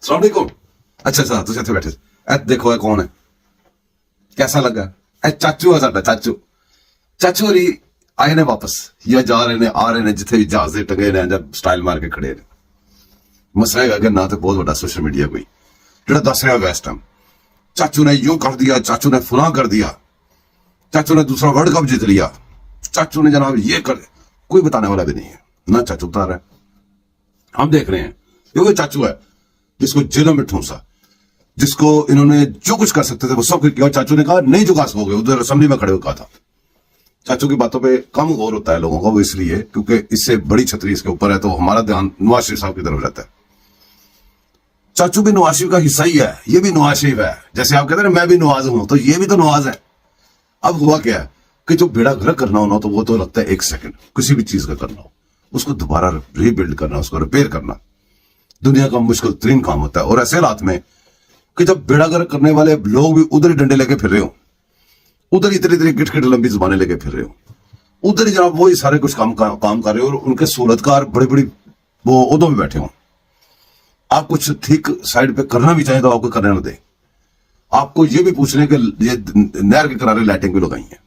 अस्सलाम वालेकुम। अच्छा तुम इत्थे बैठे देखो है कौन है, कैसा लगा? चाचू है साडा चाचू। चाचू होरी आए ने वापस, या जा रहे ने आ रहे ने, जिथे भी जहाज दे टंगे ने जब स्टाइल मार के खड़े ने। मसला है कि ना तो बहुत बड़ा सोशल मीडिया कोई जो दस रहा है इस टाइम, चाचू ने यूं कर दिया, चाचू ने फुला कर दिया, चाचू ने दूसरा वर्ल्ड कप जीत लिया, चाचू ने जनाब ये कर, कोई बताने वाला भी नहीं है ना। चाचू बता रहा है, हम देख रहे हैं ये कोई चाचू है जिसको जेलों में ठूंसा, जिसको इन्होंने जो कुछ कर सकते थे वो सब कुछ किया। चाचू ने कहा नहीं झुका सकोगे, उधर असेंबली में खड़े होकर कहा था। चाचू की बातों पे कम गौर होता है लोगों का, वो इसलिए क्योंकि इससे बड़ी छतरी इसके ऊपर है, तो हमारा ध्यान नवाज शरीफ साहब की तरफ रहता है। चाचू भी नवाज शरीफ का हिस्सा ही है, ये भी नवाज शरीफ है। जैसे आप कहते हैं मैं भी नवाज हूं, तो ये भी तो नवाज है। अब हुआ क्या है कि जो बेड़ा गर्क करना हो ना, तो वो तो लगता है 1 सेकंड, किसी भी चीज का करना हो, उसको दोबारा रीबिल्ड करना, उसको रिपेयर करना दुनिया का मुश्किल तरीन काम होता है। और ऐसे हालात में कि जब बेड़ा गर्क करने वाले लोग भी उधर ही डंडे लेके फिर रहे हो, उधर ही इतनी गिट लंबी जुबानें लेके फिर रहे हो, उधर ही जनाब वही सारे कुछ काम कर रहे हो, और उनके सहूलतकार बड़ी बड़ी वो उदों में बैठे हो। आप कुछ ठीक साइड पे करना भी चाहें तो आपको करने न दे। आपको ये भी पूछने के ये नहर के किनारे लाइटिंग भी लगाई है,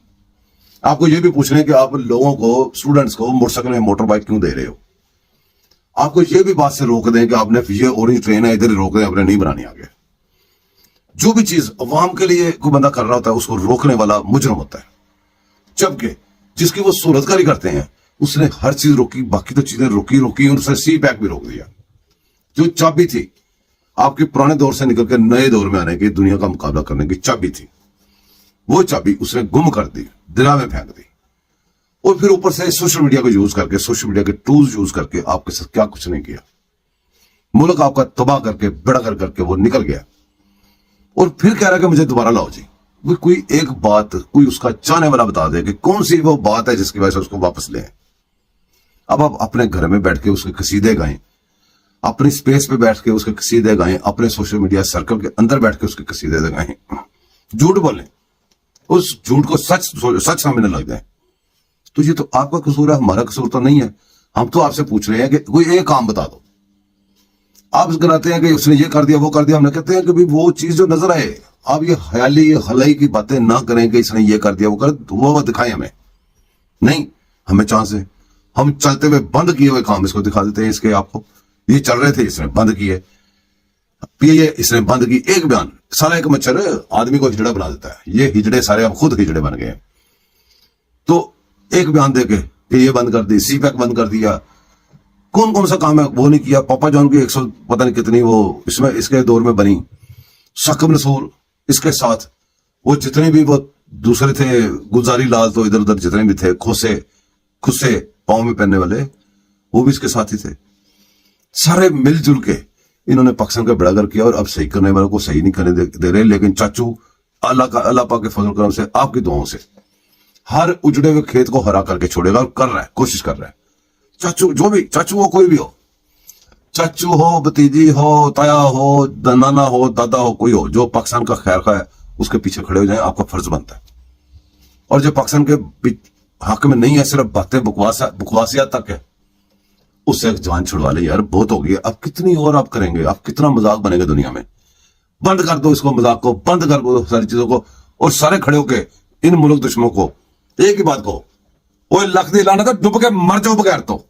आपको ये भी पूछने कि आप लोगों को, स्टूडेंट्स को मोटरसाइकिल या मोटर बाइक क्यों दे रहे हो। आपको ये भी बात से रोक दें कि आपने ये ऑरेंज ट्रेन है इधर ही रोक दें, आपने नहीं बनानी आगे। जो भी चीज अवाम के लिए कोई बंदा कर रहा होता है उसको रोकने वाला मुजरम होता है, जबकि जिसकी वो सूरतकारी करते हैं उसने हर चीज रोकी, बाकी तो चीजें रोकी और उसने सी पैक भी रोक दिया। जो चाबी थी आपके पुराने दौर से निकल के नए दौर में आने की, दुनिया का मुकाबला करने की चाबी थी, वो चाबी उसने गुम कर दी, दरिया में फेंक दी। और फिर ऊपर से सोशल मीडिया को यूज करके, सोशल मीडिया के टूल्स यूज करके आपके साथ क्या कुछ नहीं किया। मुल्क आपका तबाह करके, बेड़ा करके वो निकल गया, और फिर कह रहा है कि मुझे दोबारा लाओ जी। वो कोई एक बात कोई उसका चाहने वाला बता दे कि कौन सी वो बात है जिसकी वजह से उसको वापस ले। अब आप अपने घर में बैठ के उसके कसीदे गाएं, अपनी स्पेस पे बैठ के उसके कसीदे गाएं, अपने सोशल मीडिया सर्कल के अंदर बैठ के उसके कसीदे गाएं, झूठ बोलें, उस झूठ को सच समझने लग जाए, तो ये तो आपका कसूर है, हमारा कसूर तो नहीं है। हम तो आपसे पूछ रहे हैं कि कोई एक काम बता दो। आप कराते हैं कि उसने ये कर दिया वो कर दिया, हमने कहते हैं कि भाई वो चीज जो नजर आए, आप ये ख्याली हलाई की बातें ना करें कि इसने ये कर दिया वो कर, वो दिखाएं हमें। नहीं, हमें चांस है, हम चलते हुए बंद किए हुए काम इसको दिखा देते हैं। इसके आपको ये चल रहे थे, इसने बंद किए, पिए इसने बंद की, एक बयान सारा एक मच्छर आदमी को हिजड़ा बना देता है। ये हिजड़े सारे अब खुद हिजड़े बन गए। तो एक बयान देके कि ये बंद कर दी, सी पैक बंद कर दिया, कौन कौन सा काम है वो नहीं किया। पापा जॉन की 100 पता नहीं कितनी वो इसमें इसके दौर में बनी, शकम रसूल, इसके साथ वो जितने भी वो दूसरे थे, गुलजारी लाल, तो इधर उधर जितने भी थे, खुसे पाँव में पहनने वाले, वो भी इसके साथ ही थे। सारे मिलजुल के इन्होंने पाकिस्तान का बेड़ा गर्क किया, और अब सही करने वालों को सही नहीं करने दे रहे। लेकिन चाचू अल्लाह पाक के फजल करम से, आपकी दुआओं से हर उजड़े हुए खेत को हरा करके छोड़ेगा, और कर रहा है, कोशिश कर रहा है। चाचू जो भी, चाचू हो कोई भी हो, चाचू हो, भतीजी हो, ताया हो, नाना हो, दादा हो, कोई हो, जो पाकिस्तान का खैर खा है उसके पीछे खड़े हो जाए, आपका फर्ज बनता है। और जो पाकिस्तान के हक में नहीं है, सिर्फ बातें बकवासियात तक है, उससे एक जान छुड़वा ले यार, बहुत हो गई। अब कितनी और आप करेंगे, आप कितना मजाक बनेगा दुनिया में। बंद कर दो इसको, मजाक को बंद कर दो, सारी चीजों को। और सारे खड़े होके इन मुल्क दुश्मनों को एक ही बात को, वो लख दी लाना था, डूब के मर जाओ बगैर तो।